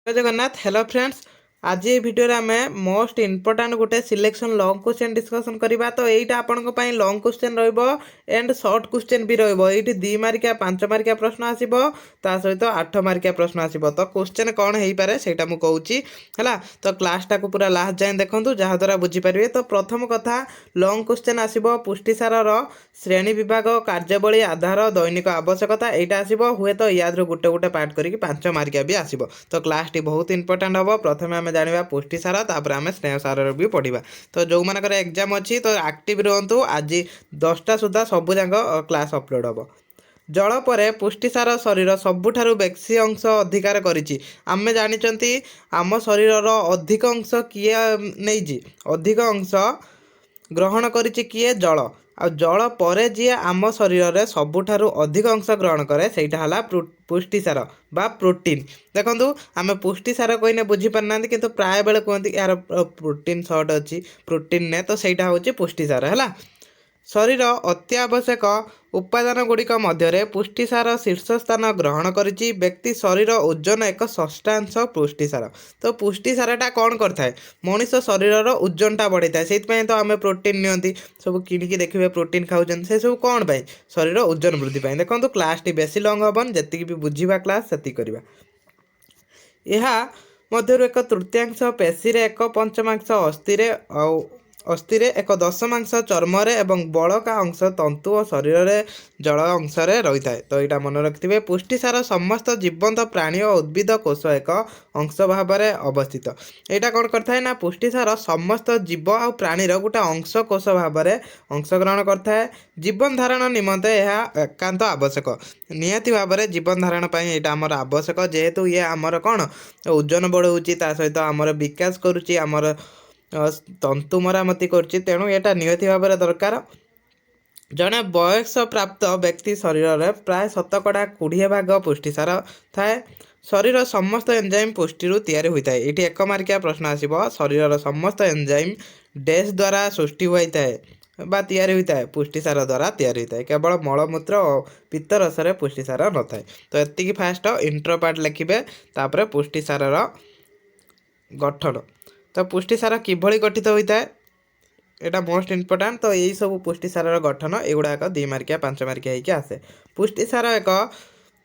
जय Jagannath. Hello friends, आज ये वीडियो रे आमे मोस्ट इंपोर्टेंट गोटे सिलेक्शन लॉन्ग क्वेश्चन डिस्कशन करबा। तो एटा आपनको पई लॉन्ग क्वेश्चन रहइबो एंड शॉर्ट क्वेश्चन भी रहइबो। एटी 2 मार्किया 5 मार्किया प्रश्न आसीबो, ता सहित 8 मार्किया प्रश्न आसीबो। तो क्वेश्चन कोन हेई पारे सेटा मु कहूची हला। तो क्लास टा को पूरा लास्ट जाय देखंतु, जहा द्वारा बुझी परिबे। तो प्रथम कथा, लॉन्ग क्वेश्चन आसीबो पुष्टिसार रो श्रेणी विभाग, कार्यावली, आधार, दैनिक आवश्यकता एटा आसीबो। हुए तो याद रो गुटे गुटे पार्ट करिकि 5 मार्किया भी आसीबो। तो क्लास टी बहुत इंपोर्टेंट हम। प्रथम आम जाना पुष्टिसार, तापर आम स्नेहसार भी पढ़ा। तो जो मानकर एग्जाम अच्छी तो एक्टिव रुहतु। आज 10टा सुधा सब जाक क्लास अपलोड हम। जल पर पुष्टिसार शरीर सबुठारु बेसी अंश अधिकार करिछि। आमे जानिचंती आम शरीर अधिक अंश किए नहीं, अधिक अंश ग्रहण करिछि किए जल। आ जल पर जी आम शरीर में सबुठारु अधिक अंश ग्रहण करे सेटा हला पुष्टिसार बा प्रोटीन। देखो आम पुष्टिसार कहने बुझीपारना, किंतु प्राय बेले कहते यार प्रोटीन सर्ट अच्छी, प्रोटीन ने, तो सहीटा हूँ पुष्टिसार है। शरीर अत्यावश्यक उपादान गुड़िक मध्य पुष्टिसार शीर्ष स्थान ग्रहण करिछि। व्यक्ति शरीर ओजन एक षष्ठांश पुष्टिसार। तो पुष्टिसारटा कौन करता मनीष शरीर ओजनटा बढ़ी था, से तो आम प्रोटीन नियंती सब किणिकी देखिए प्रोटीन खाऊँ, से सब कौन पाई शरीर ओजन वृद्धि पाई। देखो क्लास टी बेसी लंग हेन, जी भी बुझा क्लास से करवा। यह मध्य एक तृतीयांश पेशी रे, एक पंचमांश अस्थिरे, एक दशमांश चर्मरे एवं बड़का अंश तंतु और शरीर रे जल अंश रही है। तो यहाँ मन रखिथे पुष्टिसार समस्त जीवंत प्राणी और उद्भिद कोष एक अंश भाव में अवस्थित। यहाँ कौन करता है ना, पुष्टिसार समस्त जीव और प्राणीर गोटे अंश कोष भाव में अंशग्रहण करता है। जीवन धारण निमंते यह एकांत आवश्यक, निहाती भाव में जीवन धारण पर यहाँ आमर आवश्यक। जेहेतु ये आमर कौन ओजन बढ़ाऊँच, सहित आमर विकास करुच्ची, आमर तंतु मरामती करुच्ची, तेणु यहाँ निहती भाव में दरकार। जड़े बयस प्राप्त व्यक्ति शरीर में प्राय 20% भाग पुष्टिसार थाए। शरीर समस्त एंजाइम पुष्टि तैयारी होता है। ये 1 मार्किया प्रश्न आसीबो। शरीर समस्त एंजाइम डैश द्वारा सृष्टि होता है बा तैयारी होता है, पुष्टिसार द्वारा तैयारी होता है। केवल मलमूत्र और पित्तरस पुष्टिसार न थाए। तो एतिकी फास्ट इंट्रो पार्ट लिखिबे, तापर पुष्टिसार गठन। तो पुष्टिसार किभली गठित होता है एटा मोस्ट इंपोर्टेंट। तो यही सब पुष्टिसार गठन एगुड़ाक 2 मार्किया 5 मार्किया होकर आसे। पुष्टिसार एक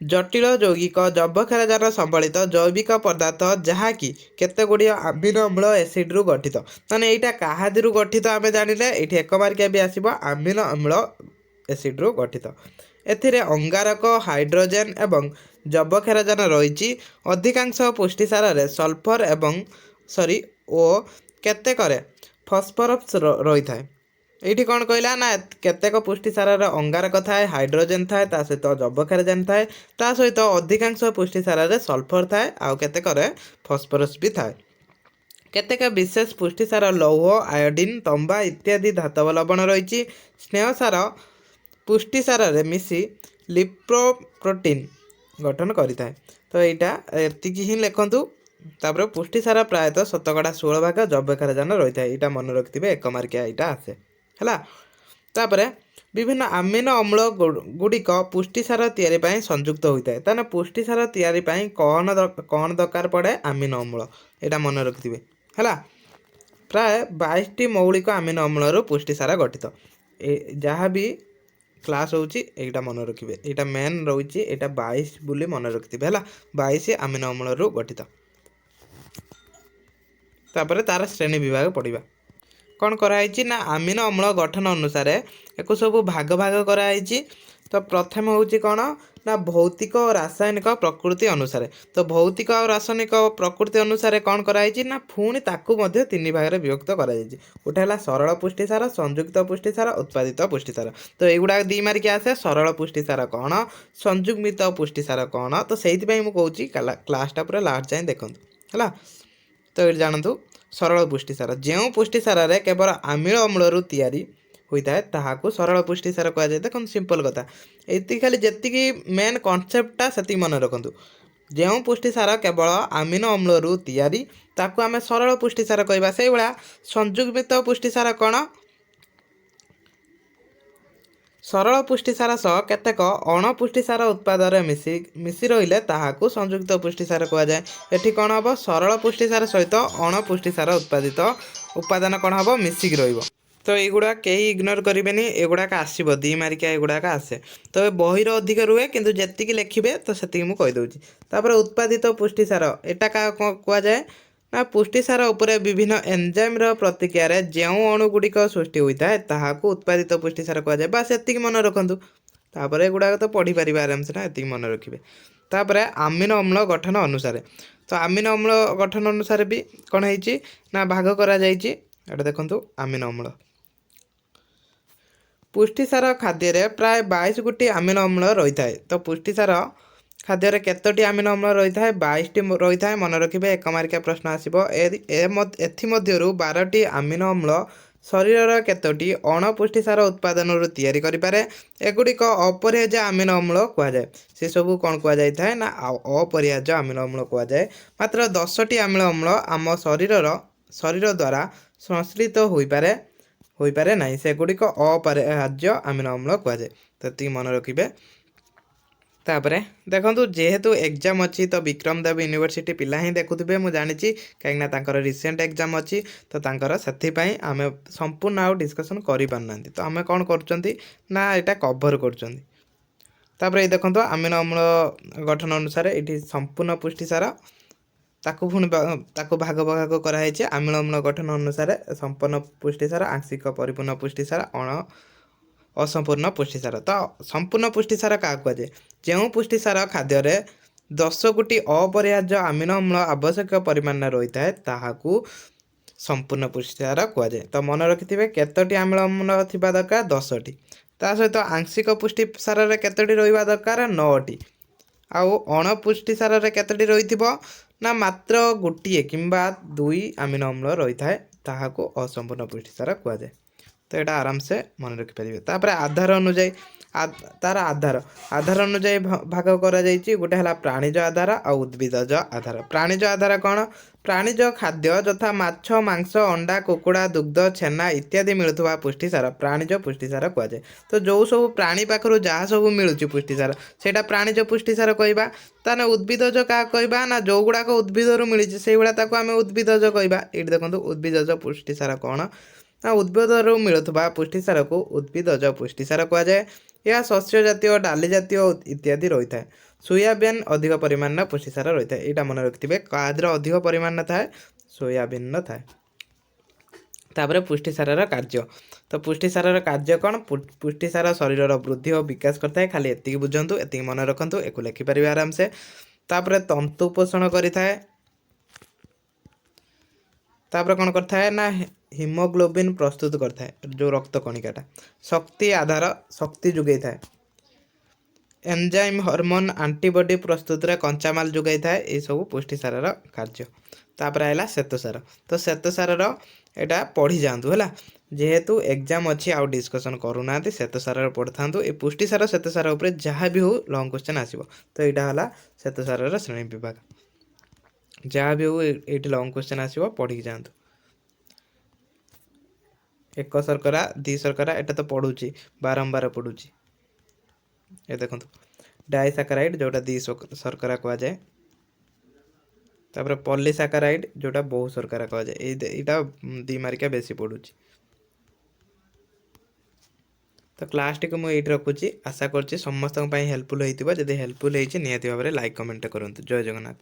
जटिल यौगिक जैवक्षारजान संबलित जैविक पदार्थ जहाँकि केते गुड़िया अमीनो अम्ल एसिड रु गठित। माने यहाँ क्या गठित आम जानिले, ये 1 मार्किया भी आसीबो अमीनो अम्ल एसिड रु गठित। एथिरे अंगारक, हाइड्रोजेन एवं जैवक्षारजान रही। अधिकांश पुष्टिसार रे सल्फर एवं ओ केते करे फस्फरस रही थाए। ये कौन कहला ना, केतेक पुष्टिसार अंगारक थाए, हाइड्रोजेन थाए, ता सहित जैवक्षारजान थाए, ता सहित अधिकांश पुष्टिसार सल्फर थाए, आउ केतेक फस्फरस भी थाए। केतेक विशेष पुष्टिसार लौह, आयोडीन, तंबा इत्यादि धातव लवण रही। स्नेहसार पुष्टिसार मिसी लिपोप्रोटीन गठन करें। तो यहाँ एतिकी ही लिखंतु। तापर पुष्टिसार प्रायतः 16% भाग जैवक्षारजान रही है। यहाँ मन रखिथे 1 मार्किया यहाँ आसे है। तापर विभिन्न अमीनो अम्ल गुड़िक पुष्टिसार तैयारी पाई संयुक्त होता है। ताने पुष्टिसार तैयारी पाई कौन दरकार पड़े, अमीनो अम्ल। यहाँ मन रखिथे है। प्राय 22टी मौलिक अमीनो अम्ल पुष्टिसार गठित। जहाँ भी क्लास होची एटा मन रखिए, यहाँ मेन रही है 22 बोली मन रखिथे है। 22 अमीनो अम्ल गठित। तापर तार श्रेणी विभाग पढ़ा कौन कराई ना, अमीनो अम्ल गठन अनुसार एक सब भाग भाग कराई। तो प्रथम हूँ कौन ना, भौतिक और रासायनिक प्रकृति अनुसार। तो भौतिक और रासायनिक प्रकृति अनुसार कौन कराई ना, पुणी ताकू 3 भाग में विभक्त कराई। गोटे है सरल पुष्टिसार, संयुक्त पुष्टिसार, उत्पादित पुष्टिसार। तो युवा 2 मार्किया आसे। सरल पुष्टिसार कौन, संयुग्मित पुष्टिसार कौन। तो से मुझे क्लासटा पूरा लास्ट जाए देखूँ है। तो ये जानतु सरल पुष्टिसार जो पुष्टिसार रे केवल अमीनो अम्ल तैयारी होता है ताहाकू सरल पुष्टिसार कह जाए। देखो सिंपल कथा, ये खाली जी मेन कॉन्सेप्टटा से मन रखु। जो पुष्टिसार केवल अमीनो अम्ल तैयारी ताकू आम सरल पुष्टिसार कहवा। से भाया संयुग्मित पुष्टिसार कौन ସରଳ ପୁଷ୍ଟିସାର ସହ କେତେକ ଅଣପୁଷ୍ଟିସାର ଉତ୍ପାଦରେ ମିଶି ରହିଲେ ତାହାକୁ ସଂଯୁକ୍ତ ପୁଷ୍ଟିସାର କୁହାଯାଏ। ଏଠି କ'ଣ ହେବ? ସରଳ ପୁଷ୍ଟିସାର ସହିତ ଅଣପୁଷ୍ଟିସାର ଉପାଦାନ କ'ଣ ହେବ? ମିଶିକି ରହିବ। ତ ଏଇଗୁଡ଼ା କେହି ଇଗ୍ନୋର କରିବେନି, ଏଗୁଡ଼ାକ ଆସିବ 2 ମାର୍କିଆ ଏଗୁଡ଼ାକ ଆସେ। ତ ବହିର ଅଧିକ ରୁହେ କିନ୍ତୁ ଯେତିକି ଲେଖିବେ ତ ସେତିକି ମୁଁ କହିଦେଉଛି। ତାପରେ ଉତ୍ପାଦିତ ପୁଷ୍ଟିସାର ଏଟା କ'ଣ କୁହାଯାଏ? ନା ପୁଷ୍ଟିସାର ଉପରେ ବିଭିନ୍ନ ଏନଜାଇମ୍ର ପ୍ରତିକ୍ରିୟାରେ ଯେଉଁ ଅଣୁଗୁଡ଼ିକ ସୃଷ୍ଟି ହୋଇଥାଏ ତାହାକୁ ଉତ୍ପାଦିତ ପୁଷ୍ଟିସାର କୁହାଯାଏ। ବାସ୍ ଏତିକି ମନେ ରଖନ୍ତୁ। ତାପରେ ଏଗୁଡ଼ାକ ତ ପଢ଼ିପାରିବେ ଆରାମସେ ନା, ଏତିକି ମନେ ରଖିବେ। ତାପରେ ଆମିନୋ ଅମ୍ଳ ଗଠନ ଅନୁସାରେ, ତ ଆମିନୋ ଅମ୍ଳ ଗଠନ ଅନୁସାରେ ବି କ'ଣ ହେଇଛି ନା ଭାଗ କରାଯାଇଛି। ଏଇଟା ଦେଖନ୍ତୁ ଆମିନୋ ଅମ୍ଳ। ପୁଷ୍ଟିସାର ଖାଦ୍ୟରେ ପ୍ରାୟ 22 ଗୋଟି ଆମିନୋ ଅମ୍ଳ ରହିଥାଏ। ତ ପୁଷ୍ଟିସାର ଖାଦ୍ୟରେ କେତୋଟି ଆମିନୋ ଅମ୍ଳ ରହିଥାଏ? 22ଟି ରହିଥାଏ। ମନେ ରଖିବେ, 1 ମାର୍କିଆ ପ୍ରଶ୍ନ ଆସିବ। ଏଥିମଧ୍ୟରୁ 12ଟି ଆମିନୋ ଅମ୍ଳ ଶରୀରର କେତୋଟି ଅଣପୁଷ୍ଟିସାର ଉତ୍ପାଦନରୁ ତିଆରି କରିପାରେ? ଏଗୁଡ଼ିକ ଅପରିହାର୍ଯ୍ୟ ଆମିନୋ ଅମ୍ଳ କୁହାଯାଏ। ସେସବୁ କ'ଣ କୁହାଯାଇଥାଏ? ନା ଅପରିହାର୍ଯ୍ୟ ଆମିନୋ ଅମ୍ଳ କୁହାଯାଏ। ମାତ୍ର 10ଟି ଆମିନୋ ଅମ୍ଳ ଆମ ଶରୀର ଦ୍ୱାରା ସଂଶ୍ଳିଷ୍ଟ ହୋଇପାରେ ନାହିଁ। ସେଗୁଡ଼ିକ ଅପରିହାର୍ଯ୍ୟ ଆମିନୋ ଅମ୍ଳ କୁହାଯାଏ। ତ ଏତିକି ମନେ ରଖିବେ। ତାପରେ ଦେଖନ୍ତୁ, ଯେହେତୁ ଏକ୍ଜାମ୍ ଅଛି ତ ବିକ୍ରମ ଦେବ ୟୁନିଭର୍ସିଟି ପିଲା ହିଁ ଦେଖୁଥିବେ ମୁଁ ଜାଣିଛି, କାହିଁକିନା ତାଙ୍କର ରିସେଣ୍ଟ ଏକ୍ଜାମ୍ ଅଛି। ତ ତାଙ୍କର ସେଥିପାଇଁ ଆମେ ସମ୍ପୂର୍ଣ୍ଣ ଆଉ ଡିସ୍କସନ୍ କରିପାରୁନାହାନ୍ତି। ତ ଆମେ କ'ଣ କରୁଛନ୍ତି ନା ଏଇଟା କଭର୍ କରୁଛନ୍ତି। ତାପରେ ଏଇ ଦେଖନ୍ତୁ ଆମିନୋ ଅମ୍ଳ ଗଠନ ଅନୁସାରେ ଏଇଠି ସମ୍ପୂର୍ଣ୍ଣ ପୁଷ୍ଟିସାର, ତାକୁ ଭାଗ କରାଯାଇଛି। ଆମିନୋ ଅମ୍ଳ ଗଠନ ଅନୁସାରେ ସମ୍ପୂର୍ଣ୍ଣ ପୁଷ୍ଟିସାର, ଆଂଶିକ ପରିପୂର୍ଣ୍ଣ ପୁଷ୍ଟିସାର, ଅସମ୍ପୂର୍ଣ୍ଣ ପୁଷ୍ଟିସାର। ତ ସମ୍ପୂର୍ଣ୍ଣ ପୁଷ୍ଟିସାର କାହାକୁ କୁହାଯାଏ? ଯେଉଁ ପୁଷ୍ଟିସାର ଖାଦ୍ୟରେ 10 ଗୋଟି ଅପରିହାର୍ଯ୍ୟ ଆମିନୋ ଅମ୍ଳ ଆବଶ୍ୟକ ପରିମାଣରେ ରହିଥାଏ ତାହାକୁ ସମ୍ପୂର୍ଣ୍ଣ ପୁଷ୍ଟିସାର କୁହାଯାଏ। ତ ମନେ ରଖିଥିବେ କେତୋଟି ଆମିନୋ ଅମ୍ଳ ଥିବା ଦରକାର? 10ଟି। ତା ସହିତ ଆଂଶିକ ପୁଷ୍ଟିସାରରେ କେତୋଟି ରହିବା ଦରକାର? 9ଟି। ଆଉ ଅଣପୁଷ୍ଟିସାରରେ କେତୋଟି ରହିଥିବ? ନା ମାତ୍ର ଗୋଟିଏ କିମ୍ବା 2 ଆମିନୋ ଅମ୍ଳ ରହିଥାଏ, ତାହାକୁ ଅସମ୍ପୂର୍ଣ୍ଣ ପୁଷ୍ଟିସାର କୁହାଯାଏ। ତ ଏଇଟା ଆରାମସେ ମନେ ରଖିପାରିବେ। ତାପରେ ଆଧାର ଅନୁଯାୟୀ, ତାର ଆଧାର ଅନୁଯାୟୀ ଭାଗ କରାଯାଇଛି। ଗୋଟେ ହେଲା ପ୍ରାଣୀଜ ଆଧାର ଆଉ ଉଦ୍ଭିଦଜ ଆଧାର। ପ୍ରାଣୀଜ ଆଧାର କ'ଣ? ପ୍ରାଣୀଜ ଖାଦ୍ୟ ଯଥା ମାଛ, ମାଂସ, ଅଣ୍ଡା, କୁକୁଡ଼ା, ଦୁଗ୍ଧ, ଛେନା ଇତ୍ୟାଦି ମିଳୁଥିବା ପୁଷ୍ଟିସାର ପ୍ରାଣୀଜ ପୁଷ୍ଟିସାର କୁହାଯାଏ। ତ ଯେଉଁ ସବୁ ପ୍ରାଣୀ ପାଖରୁ ଯାହା ସବୁ ମିଳୁଛି ପୁଷ୍ଟିସାର ସେଇଟା ପ୍ରାଣୀଜ ପୁଷ୍ଟିସାର କହିବା। ତାହେଲେ ଉଦ୍ଭିଦଜ କାହା କହିବା? ନା ଯେଉଁଗୁଡ଼ାକ ଉଦ୍ଭିଦରୁ ମିଳିଛି ସେଇଗୁଡ଼ା ତାକୁ ଆମେ ଉଦ୍ଭିଦଜ କହିବା। ଏଇଠି ଦେଖନ୍ତୁ ଉଦ୍ଭିଦଜ ପୁଷ୍ଟିସାର କ'ଣ? ନା ଉଦ୍ଭିଦରୁ ମିଳୁଥିବା ପୁଷ୍ଟିସାରକୁ ଉଦ୍ଭିଦଜ ପୁଷ୍ଟିସାର କୁହାଯାଏ। ଏହା ଶସ୍ୟ ଜାତୀୟ, ଡାଲି ଜାତୀୟ ଇତ୍ୟାଦି ରହିଥାଏ। ସୋୟାବିନ୍ ଅଧିକ ପରିମାଣର ପୁଷ୍ଟିସାର ରହିଥାଏ। ଏଇଟା ମନେ ରଖିଥିବେ, କାହାଥିରେ ଅଧିକ ପରିମାଣରେ ଥାଏ? ସୋୟାବିନ୍ର ଥାଏ। ତାପରେ ପୁଷ୍ଟିସାରର କାର୍ଯ୍ୟ। ତ ପୁଷ୍ଟିସାରର କାର୍ଯ୍ୟ କ'ଣ? ପୁଷ୍ଟିସାର ଶରୀରର ବୃଦ୍ଧି ଓ ବିକାଶ କରିଥାଏ। ଖାଲି ଏତିକି ବୁଝନ୍ତୁ, ଏତିକି ମନେ ରଖନ୍ତୁ, ଏକୁ ଲେଖିପାରିବେ ଆରାମସେ। ତାପରେ ତନ୍ତୁ ପୋଷଣ କରିଥାଏ। ତାପରେ କ'ଣ କରିଥାଏ? ନା ହିମୋଗ୍ଲୋବିନ୍ ପ୍ରସ୍ତୁତ କରିଥାଏ, ଯେଉଁ ରକ୍ତ କଣିକାଟା। ଶକ୍ତି ଆଧାର, ଶକ୍ତି ଯୋଗାଇଥାଏ। ଏନଜାଇମ୍, ହରମୋନ୍, ଆଣ୍ଟିବଡି ପ୍ରସ୍ତୁତିରେ କଞ୍ଚାମାଲ ଯୋଗାଇଥାଏ। ଏସବୁ ପୁଷ୍ଟିସାରର କାର୍ଯ୍ୟ। ତାପରେ ହେଲା ଶ୍ୱେତସାର। ତ ଶ୍ୱେତସାରର ଏଇଟା ପଢ଼ିଯାଆନ୍ତୁ ହେଲା, ଯେହେତୁ ଏକ୍ଜାମ୍ ଅଛି ଆଉ ଡିସ୍କସନ୍ କରୁନାହାନ୍ତି। ଶ୍ୱେତସାରର ପଢ଼ିଥାନ୍ତୁ। ଏ ପୁଷ୍ଟିସାର ଶ୍ୱେତସାର ଉପରେ ଯାହା ବି ହଉ ଲଙ୍ଗ୍ କ୍ୱେଶ୍ଚନ୍ ଆସିବ। ତ ଏଇଟା ହେଲା ଶ୍ୱେତସାରର ଶ୍ରେଣୀ ବିଭାଗ। ଯାହା ବି ହଉ ଏଇଠି ଲଙ୍ଗ୍ କ୍ୱେଶ୍ଚନ୍ ଆସିବ, ପଢ଼ିକି ଯାଆନ୍ତୁ। 1 ଶର୍କରା, 2 ଶର୍କରା ଏଟା ତ ପଢ଼ୁଛି, ବାରମ୍ବାର ପଢ଼ୁଛି। ଏ ଦେଖନ୍ତୁ ଡାଇସାକାରାଇଡ୍, ଯେଉଁଟା 2 ଶର୍କରା କୁହାଯାଏ। ତାପରେ ପଲିସାକାରାଇଡ୍, ଯେଉଁଟା ବହୁ ଶର୍କରା କୁହାଯାଏ। ଏଇଟା 2 ମାର୍କିଆ ବେଶୀ ପଢ଼ୁଛି। ତ କ୍ଲାସ୍ଟିକୁ ମୁଁ ଏଇଠି ରଖୁଛି। ଆଶା କରୁଛି ସମସ୍ତଙ୍କ ପାଇଁ ହେଲ୍ପଫୁଲ୍ ହେଇଥିବ। ଯଦି ହେଲ୍ପଫୁଲ୍ ହେଇଛି ନିହାତି ଭାବରେ ଲାଇକ୍ କମେଣ୍ଟ କରନ୍ତୁ। ଜୟ ଜଗନ୍ନାଥ।